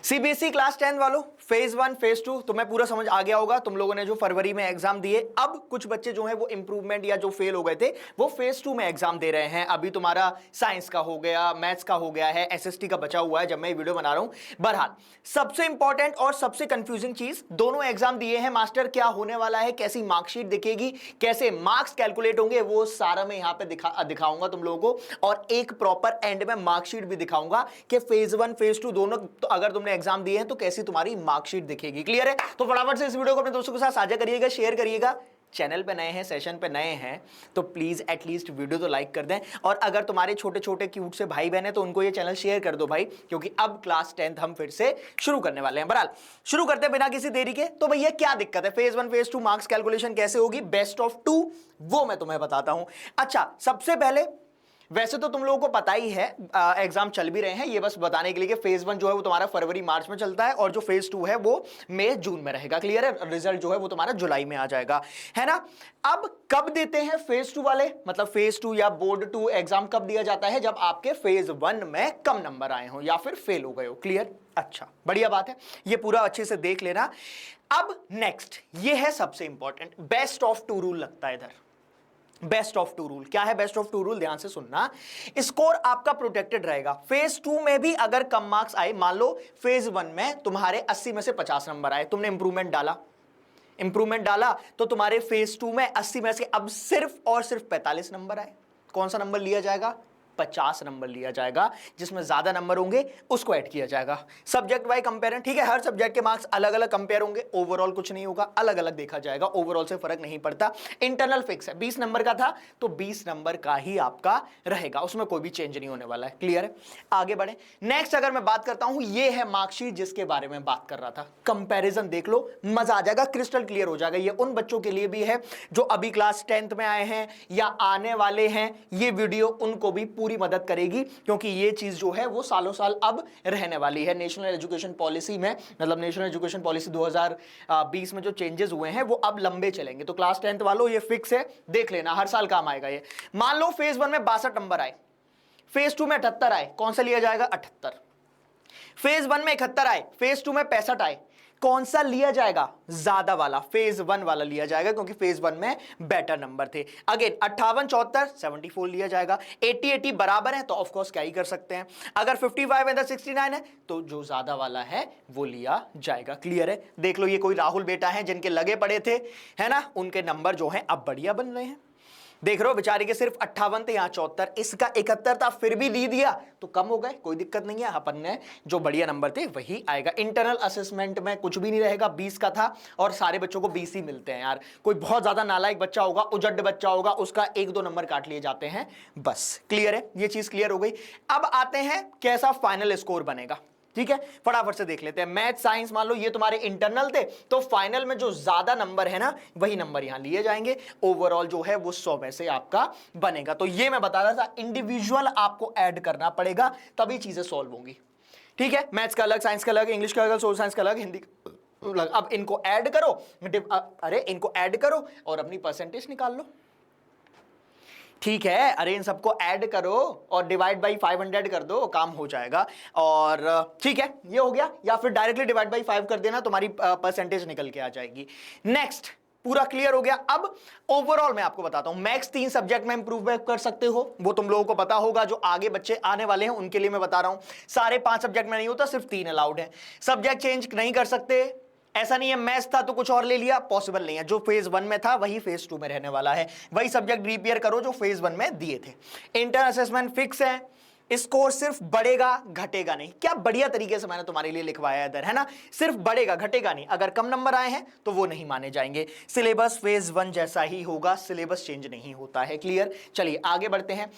CBSE class 10 वालों, phase 1 phase 2 तुम्हें पूरा समझ आ गया होगा। तुम लोगों ने जो फरवरी में एग्जाम दिए, अब कुछ बच्चे जो हैं वो इंप्रूवमेंट या जो फेल हो गए थे वो फेज 2 में एग्जाम दे रहे हैं। अभी तुम्हारा साइंस का हो गया, मैथ्स का हो गया है, एसएसटी का बचा हुआ है जब मैं ये वीडियो बना रहा हूं। बहरहाल सबसे इंपॉर्टेंट और सबसे कंफ्यूजिंग चीज, दोनों एग्जाम दिए हैं मास्टर, क्या होने वाला है, कैसी मार्कशीट दिखेगी, कैसे मार्क्स कैलकुलेट होंगे, वो सारा मैं यहां पे दिखाऊंगा तुम लोगों को। और एक प्रॉपर एंड में मार्कशीट भी दिखाऊंगा कि फेज 1 फेज 2 दोनों, तो अगर तुमने एग्जाम दिए हैं तो कैसी तुम्हारी मार्कशीट दिखेगी। क्लियर है? तो फटाफट से इस वीडियो को अपने दोस्तों के साथ साझा करिएगा, शेयर करिएगा। चैनल पे नए हैं, सेशन पे नए हैं तो प्लीज एटलीस्ट वीडियो तो लाइक कर दें। और अगर तुम्हारे छोटे छोटे क्यूट से भाई बहन है तो उनको ये चैनल शेयर कर दो भाई, क्योंकि अब क्लास 10 हम फिर से शुरू करने वाले हैं। बहरहाल शुरू करते हैं बिना किसी देरी के। तो भैया क्या दिक्कत है, फेज 1 फेज 2 मार्क्स कैलकुलेशन कैसे होगी, बेस्ट ऑफ 2 वो मैं तुम्हें बताता हूं। अच्छा, सबसे पहले वैसे तो तुम लोगों को पता ही है, एग्जाम चल भी रहे हैं, ये बस बताने के लिए कि फेज 1 जो है वो तुम्हारा फरवरी मार्च में चलता है और जो फेज 2 है वो मई जून में रहेगा। क्लियर है? रिजल्ट जो है वो तुम्हारा जुलाई में आ जाएगा, है ना। अब कब देते हैं फेज 2 वाले, मतलब फेज 2 या बोर्ड 2 एग्जाम कब दिया जाता है, जब आपके फेज 1 में कम नंबर आए हो या फिर फेल हो गए हो। क्लियर? अच्छा, बढ़िया बात है, ये पूरा अच्छे से देख लेना। अब नेक्स्ट ये है सबसे इंपॉर्टेंट, बेस्ट ऑफ 2 रूल लगता है इधर। बेस्ट ऑफ 2 रूल क्या है? बेस्ट ऑफ 2 रूल ध्यान से सुनना, स्कोर आपका प्रोटेक्टेड रहेगा। फेज 2 में भी अगर कम मार्क्स आए, मान लो फेज 1 में तुम्हारे 80 में से 50 नंबर आए, तुमने इंप्रूवमेंट डाला तो तुम्हारे फेज 2 में 80 में से अब सिर्फ और सिर्फ 45 नंबर आए। कौन सा नंबर लिया जाएगा? 50 नंबर लिया जाएगा, जिसमें ज्यादा नंबर होंगे उसको ऐड किया जाएगा। सब्जेक्ट वाइज कंपेयर, ठीक है, हर सब्जेक्ट के मार्क्स अलग अलग कंपेयर होंगे, ओवरऑल कुछ नहीं होगा, अलग अलग देखा जाएगा, ओवरऑल से फर्क नहीं पड़ता। इंटरनल फिक्स है, 20 नंबर का था तो 20 नंबर का ही आपका रहेगा, उसमें कोई भी चेंज नहीं होने वाला है। क्लियर है? आगे बढ़े। नेक्स्ट अगर मैं बात करता हूं, ये है मार्कशीट जिसके बारे में बात कर रहा था। कंपेरिजन देख लो, मजा आ जाएगा, क्रिस्टल क्लियर हो जाएगा। ये उन बच्चों के लिए भी है जो अभी क्लास 10th में आए हैं या आने वाले हैं, ये वीडियो उनको भी पूरी मदद करेगी, क्योंकि ये चीज जो है वो सालों साल अब रहने वाली है। नेशनल एजुकेशन पॉलिसी में, मतलब नेशनल एजुकेशन पॉलिसी 2020 में जो चेंजेस हुए हैं वो अब लंबे चलेंगे। तो क्लास 10th वालों ये फिक्स है, देख लेना, हर साल काम आएगा ये। मान लो फेज 1 में 62 नंबर आए, फेज 2 में 78 आए, कौन सा लिया जाएगा? 78। फेज 1 में 71 आए, फेज 2 में 65 आए, कौन सा लिया जाएगा? ज्यादा वाला, फेज 1 वाला लिया जाएगा, क्योंकि फेज 1 में बेटर नंबर थे। अगेन 58 74 74 लिया जाएगा। 80 80 बराबर है तो ऑफ कोर्स क्या ही कर सकते हैं। अगर 55 एंड 69 है तो जो ज्यादा वाला है वो लिया जाएगा। क्लियर है? देख लो, ये कोई राहुल बेटा है जिनके लगे पड़े थे, है ना, उनके नंबर जो हैं अब बढ़िया बन रहे हैं। देख रहे हो, बेचारे के सिर्फ 58 थे, यहां 74, इसका 71 था, फिर भी ली दिया तो कम हो गए, कोई दिक्कत नहीं है, अपन ने जो बढ़िया नंबर थे वही आएगा। इंटरनल असेसमेंट में कुछ भी नहीं रहेगा, 20 का था और सारे बच्चों को 20 ही मिलते हैं यार। कोई बहुत ज्यादा नालायक बच्चा होगा, उजड्ड बच्चा होगा, उसका 1-2 नंबर काट लिए जाते हैं बस। क्लियर है? ये चीज क्लियर हो गई। अब आते हैं कैसा फाइनल स्कोर बनेगा। ठीक है, फटाफट से देख लेते हैं। मैथ साइंस मान लो ये तुम्हारे इंटरनल थे, तो फाइनल में जो ज्यादा नंबर है ना वही नंबर यहां लिए जाएंगे। ओवरऑल जो है वो 100 में से आपका बनेगा। तो ये मैं बता रहा था, इंडिविजुअल आपको ऐड करना पड़ेगा तभी चीजें सॉल्व होंगी। ठीक है, मैथ्स का अलग, साइंस का अलग, इंग्लिश का अलग, सोशल साइंस का अलग, हिंदी का अलग। अब इनको ऐड करो, अरे इनको ऐड करो और अपनी परसेंटेज निकाल लो। ठीक है, अरे इन सबको ऐड करो और डिवाइड बाई 500 कर दो, काम हो जाएगा। और ठीक है, ये हो गया। या फिर डायरेक्टली डिवाइड बाई 5 कर देना, तुम्हारी परसेंटेज निकल के आ जाएगी। नेक्स्ट, पूरा क्लियर हो गया। अब ओवरऑल मैं आपको बताता हूं, मैथ्स 3 सब्जेक्ट में इंप्रूव कर सकते हो, वो तुम लोगों को पता होगा। जो आगे बच्चे आने वाले हैं उनके लिए मैं बता रहा हूं, सारे 5 सब्जेक्ट में नहीं होता, सिर्फ 3 अलाउड है। सब्जेक्ट चेंज नहीं कर सकते, ऐसा नहीं है मैथ्स था तो कुछ और ले लिया, पॉसिबल नहीं है। जो फेज 1 में था वही फेज 2 में रहने वाला है, वही सब्जेक्ट रिपेयर करो जो फेज 1 में दिए थे। इंटर असेसमेंट फिक्स है, स्कोर सिर्फ बढ़ेगा घटेगा नहीं। क्या बढ़िया तरीके से मैंने तुम्हारे लिए लिखवाया इधर, है ना, सिर्फ बढ़ेगा घटेगा नहीं। अगर कम नंबर आए हैं तो वो नहीं माने जाएंगे। सिलेबस फेज 1 जैसा ही होगा, सिलेबस चेंज नहीं होता है। क्लियर? चलिए आगे बढ़ते हैं।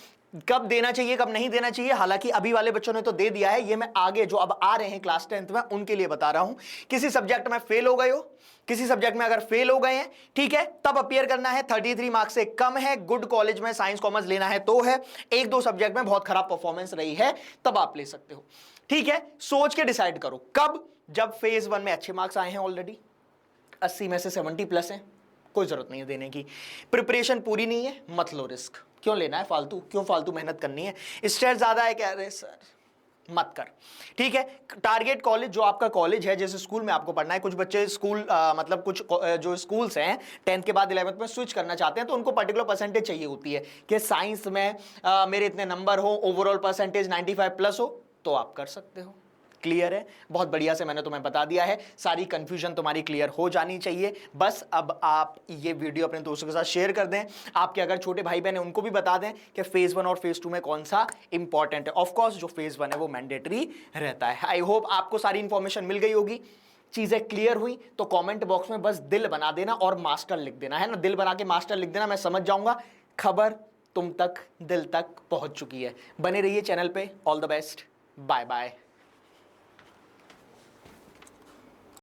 कब देना चाहिए कब नहीं देना चाहिए, हालांकि अभी वाले बच्चों ने तो दे दिया है, ये मैं आगे जो अब आ रहे हैं क्लास 10th में उनके लिए बता रहा हूं। किसी सब्जेक्ट में फेल हो गए हो, किसी सब्जेक्ट में अगर फेल हो गए हैं, ठीक है, तब अपीयर करना है। 33 मार्क्स से कम है, गुड कॉलेज में साइंस कॉमर्स लेना है तो है, 1-2 सब्जेक्ट में बहुत खराब परफॉर्मेंस रही है तब आप ले सकते हो। ठीक है, सोच के डिसाइड करो कब, जब फेज 1 में अच्छे मार्क्स आए हैं, ऑलरेडी 80 में से 70 प्लस है, कोई जरूरत नहीं है देने की। प्रिपरेशन पूरी नहीं है, मत लो रिस्क, क्यों लेना है फालतू, क्यों फालतू मेहनत करनी है। स्ट्रेस ज्यादा है क्या? अरे सर मत कर, ठीक है। टारगेट कॉलेज जो आपका कॉलेज है, जैसे स्कूल में आपको पढ़ना है, कुछ बच्चे स्कूल मतलब कुछ जो स्कूल्स हैं 10th के बाद 11th में स्विच करना चाहते हैं, तो उनको पर्टिकुलर परसेंटेज चाहिए होती है कि साइंस में मेरे इतने नंबर हो, ओवरऑल परसेंटेज 95 प्लस हो, तो आप कर सकते हो। क्लियर है? बहुत बढ़िया से मैंने तुम्हें बता दिया है, सारी कंफ्यूजन तुम्हारी क्लियर हो जानी चाहिए। बस अब आप ये वीडियो अपने दोस्तों के साथ शेयर कर दें, आपके अगर छोटे भाई बहन हैं उनको भी बता दें कि फेज 1 और फेज 2 में कौन सा इंपॉर्टेंट है। ऑफ कोर्स जो फेज 1 है वो मैंडेटरी रहता है। आई होप आपको सारी इंफॉर्मेशन मिल गई होगी, चीजें क्लियर हुई। तो कमेंट बॉक्स में बस दिल बना देना और मास्टर लिख देना, है ना, दिल बना के मास्टर लिख देना, मैं समझ जाऊंगा खबर तुम तक, दिल तक पहुंच चुकी है। बने रहिए चैनल पे। All the best, bye bye.